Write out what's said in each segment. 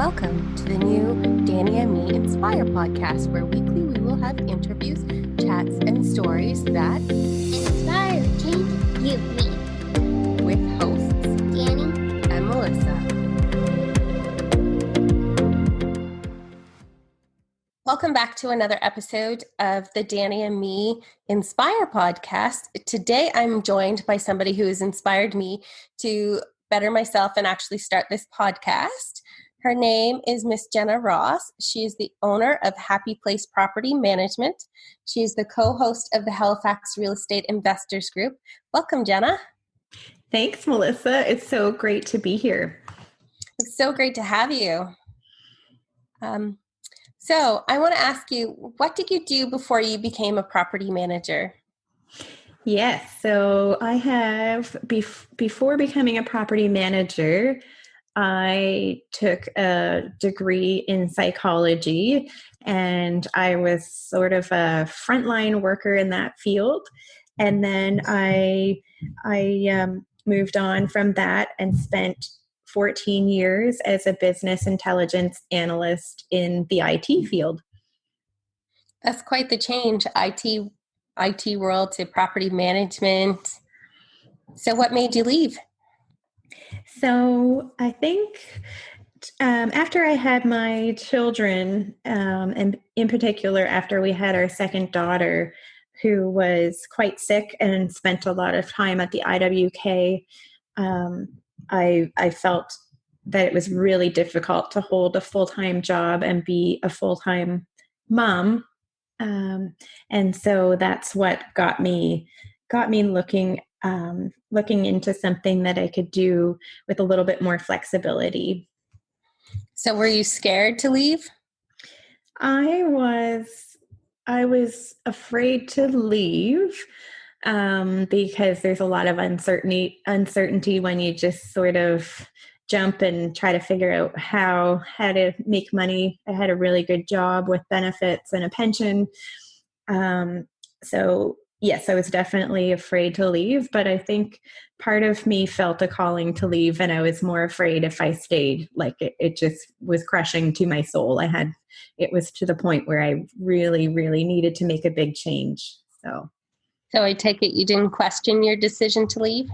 Welcome to the new Dani and Me Inspire podcast, where weekly we will have interviews, chats, and stories that inspire, change, you, me. With hosts Dani and Melissa. Welcome back to another episode of the Dani and Me Inspire podcast. Today I'm joined by somebody who has inspired me to better myself and actually start this podcast. Her name is Miss Jenna Ross. She is the owner of Happy Place Property Management. She is the co-host of the Halifax Real Estate Investors Group. Welcome, Jenna. Thanks, Melissa. It's so great to be here. It's so great to have you. So I want to ask you, what did you do before you became a property manager? Yes. So I have, before becoming a property manager, I took a degree in psychology, and I was sort of a frontline worker in that field. And then I moved on from that and spent 14 years as a business intelligence analyst in the IT field. That's quite the change, IT world to property management. So what made you leave? So I think after I had my children, and in particular after we had our second daughter, who was quite sick and spent a lot of time at the IWK, I felt that it was really difficult to hold a full-time job and be a full-time mom. And so that's what got me looking into something that I could do with a little bit more flexibility. So were you scared to leave? I was afraid to leave because there's a lot of uncertainty when you just sort of jump and try to figure out how to make money. I had a really good job with benefits and a pension. So yes, I was definitely afraid to leave, but I think part of me felt a calling to leave, and I was more afraid if I stayed. Like it just was crushing to my soul. It was to the point where I really, really needed to make a big change. So I take it you didn't question your decision to leave?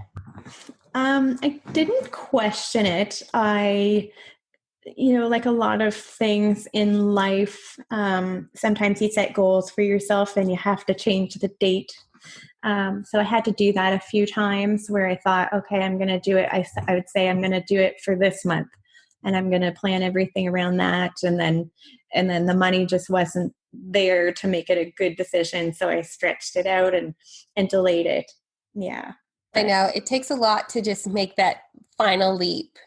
I didn't question it. Like a lot of things in life, sometimes you set goals for yourself and you have to change the date. So I had to do that a few times where I thought, okay, I'm going to do it. I would say I'm going to do it for this month, and I'm going to plan everything around that. And then the money just wasn't there to make it a good decision. So I stretched it out and delayed it. Yeah. I know it takes a lot to just make that final leap.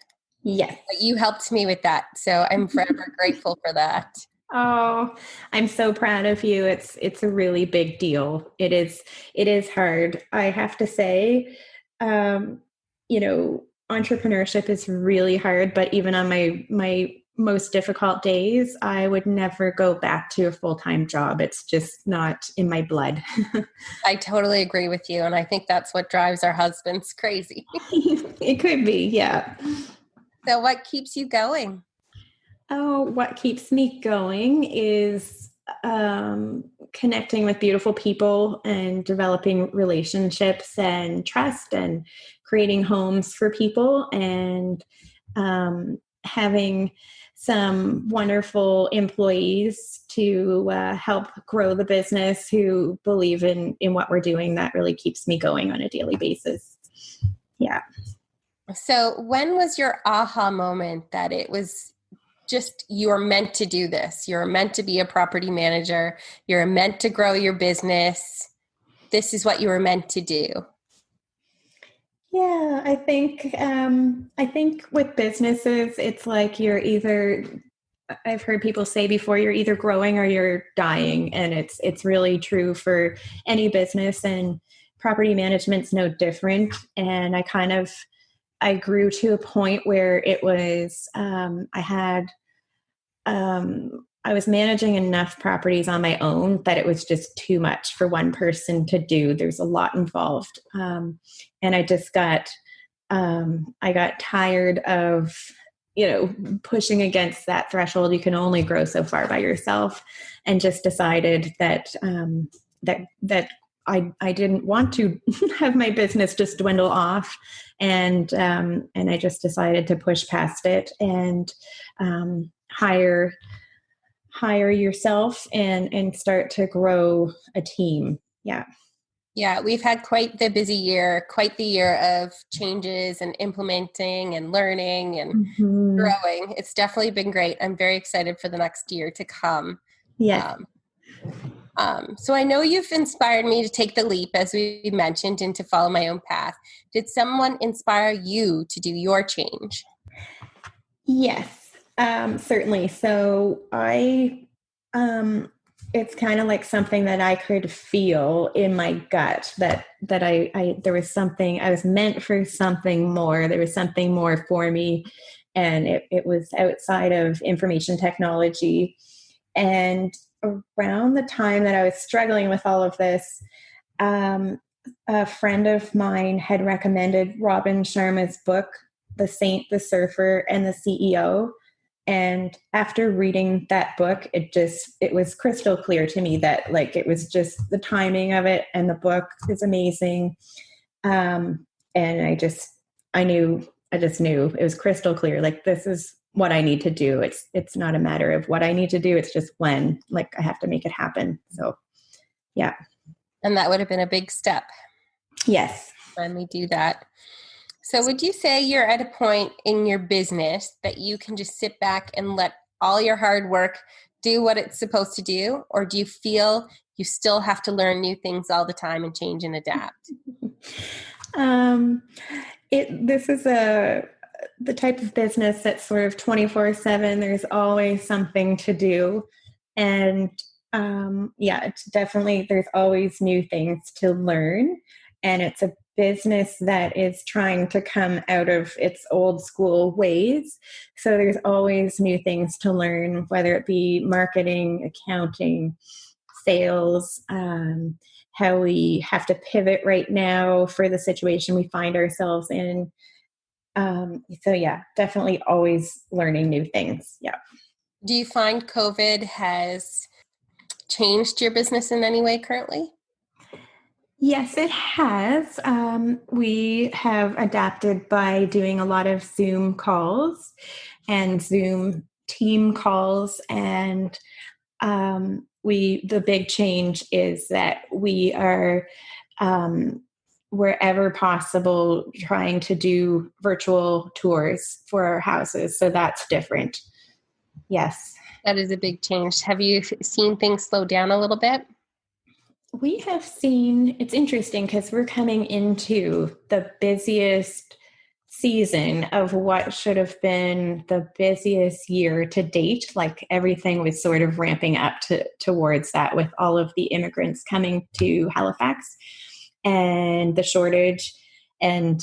Yes. But you helped me with that. So I'm forever grateful for that. Oh, I'm so proud of you. It's a really big deal. It is hard. I have to say, entrepreneurship is really hard, but even on my most difficult days, I would never go back to a full-time job. It's just not in my blood. I totally agree with you. And I think that's what drives our husbands crazy. It could be, yeah. So what keeps you going? Oh, what keeps me going is connecting with beautiful people and developing relationships and trust and creating homes for people and having some wonderful employees to help grow the business who believe in what we're doing. That really keeps me going on a daily basis. Yeah. So when was your aha moment that it was just you're meant to do this? You're meant to be a property manager. You're meant to grow your business. This is what you were meant to do. Yeah, I think with businesses, it's like I've heard people say before, you're either growing or you're dying. And it's really true for any business, and property management's no different. And I grew to a point where it was, I was managing enough properties on my own that it was just too much for one person to do. There's a lot involved. And I just I got tired of pushing against that threshold. You can only grow so far by yourself, and just decided that that I didn't want to have my business just dwindle off, and I just decided to push past it and hire yourself and start to grow a team. Yeah. Yeah, we've had quite the busy year, quite the year of changes and implementing and learning and growing. It's definitely been great. I'm very excited for the next year to come. Yes. So I know you've inspired me to take the leap, as we mentioned, and to follow my own path. Did someone inspire you to do your change? Yes, certainly. So it's kind of like something that I could feel in my gut that there was something, I was meant for something more. There was something more for me, and it was outside of information technology. And around the time that I was struggling with all of this, a friend of mine had recommended Robin Sharma's book, The Saint, the Surfer, and the CEO. And after reading that book, it was crystal clear to me that it was just the timing of it, and the book is amazing. And I just knew it was crystal clear. This is what I need to do. It's not a matter of what I need to do. It's just when, I have to make it happen. So, yeah. And that would have been a big step. Yes. Finally do that. So would you say you're at a point in your business that you can just sit back and let all your hard work do what it's supposed to do? Or do you feel you still have to learn new things all the time and change and adapt? This is the type of business that's sort of 24/7. There's always something to do. And it's definitely, there's always new things to learn. And it's a business that is trying to come out of its old school ways. So there's always new things to learn, whether it be marketing, accounting, sales, how we have to pivot right now for the situation we find ourselves in. So yeah, definitely always learning new things. Yeah. Do you find COVID has changed your business in any way currently? Yes, it has. We have adapted by doing a lot of Zoom calls and Zoom team calls. And the big change is that we are, wherever possible, trying to do virtual tours for our houses. So that's different. Yes. That is a big change. Have you seen things slow down a little bit? We have seen, it's interesting because we're coming into the busiest season of what should have been the busiest year to date. Everything was sort of ramping up towards that, with all of the immigrants coming to Halifax and the shortage and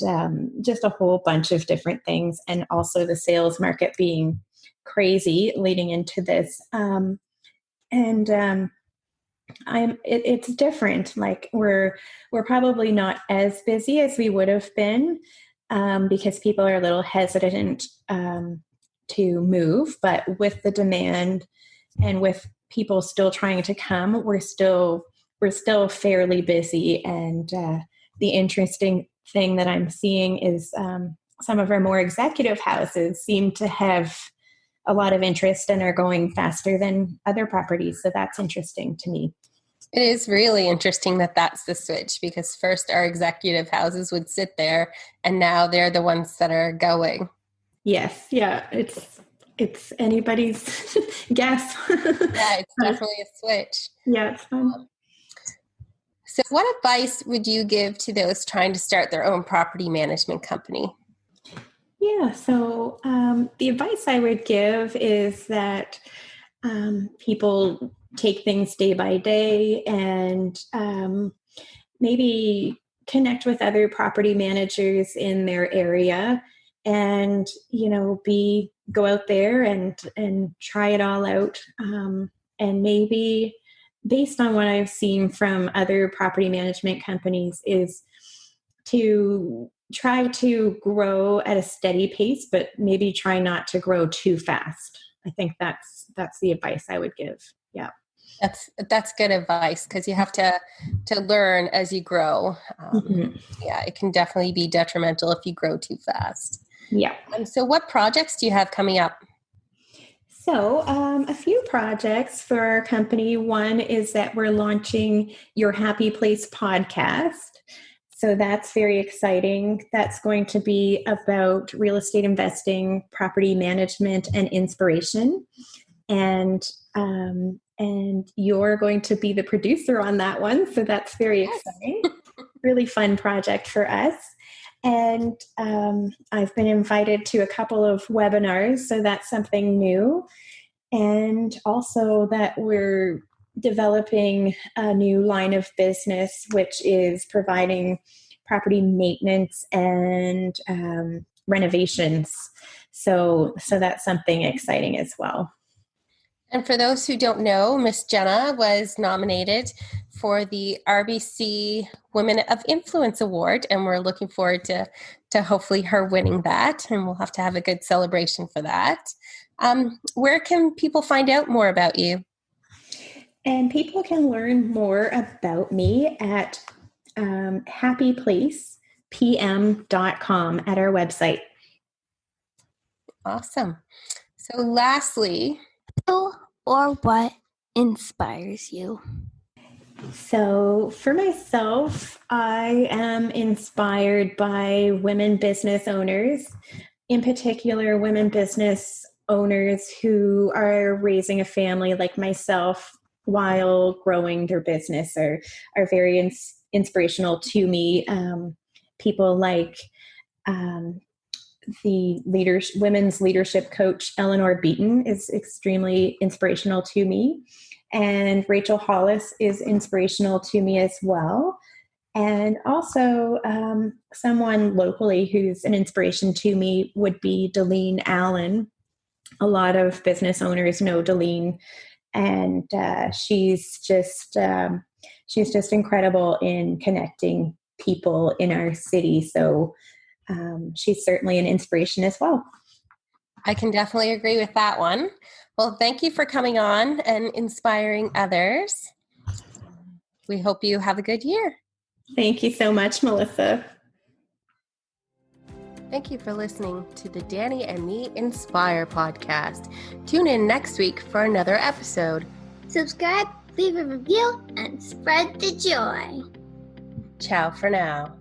just a whole bunch of different things. And also the sales market being crazy leading into this. It's different. We're probably not as busy as we would have been, because people are a little hesitant to move. But with the demand and with people still trying to come, we're still fairly busy. And the interesting thing that I'm seeing is some of our more executive houses seem to have a lot of interest and are going faster than other properties. So that's interesting to me. It is really interesting that that's the switch, because first our executive houses would sit there and now they're the ones that are going. Yes. Yeah. It's anybody's guess. Yeah, it's definitely a switch. Yeah, it's fun. So what advice would you give to those trying to start their own property management company? Yeah. So the advice I would give is that people take things day by day, and maybe connect with other property managers in their area, and go out there and try it all out, and maybe, based on what I've seen from other property management companies, is to try to grow at a steady pace, but maybe try not to grow too fast. I think that's the advice I would give. Yeah. That's good advice, because you have to learn as you grow. Yeah, it can definitely be detrimental if you grow too fast. Yeah. So what projects do you have coming up? So a few projects for our company. One is that we're launching Your Happy Place podcast. So that's very exciting. That's going to be about real estate investing, property management, and inspiration. And you're going to be the producer on that one. So that's very exciting. Really fun project for us. And I've been invited to a couple of webinars, so that's something new. And also that we're developing a new line of business, which is providing property maintenance and renovations. So that's something exciting as well. And for those who don't know, Miss Jenna was nominated for the RBC Women of Influence Award, and we're looking forward to hopefully her winning that, and we'll have to have a good celebration for that. Where can people find out more about you? And people can learn more about me at happyplacepm.com at our website. Awesome. So lastly, Who or what inspires you? So for myself, I am inspired by women business owners, in particular women business owners who are raising a family like myself while growing their business are very inspirational to me. People like the women's leadership coach, Eleanor Beaton, is extremely inspirational to me. And Rachel Hollis is inspirational to me as well. And also someone locally who's an inspiration to me would be Delene Allen. A lot of business owners know Delene, and she's just incredible in connecting people in our city. So she's certainly an inspiration as well. I can definitely agree with that one. Well, thank you for coming on and inspiring others. We hope you have a good year. Thank you so much, Melissa. Thank you for listening to the Dani and Me Inspire podcast. Tune in next week for another episode. Subscribe, leave a review, and spread the joy. Ciao for now.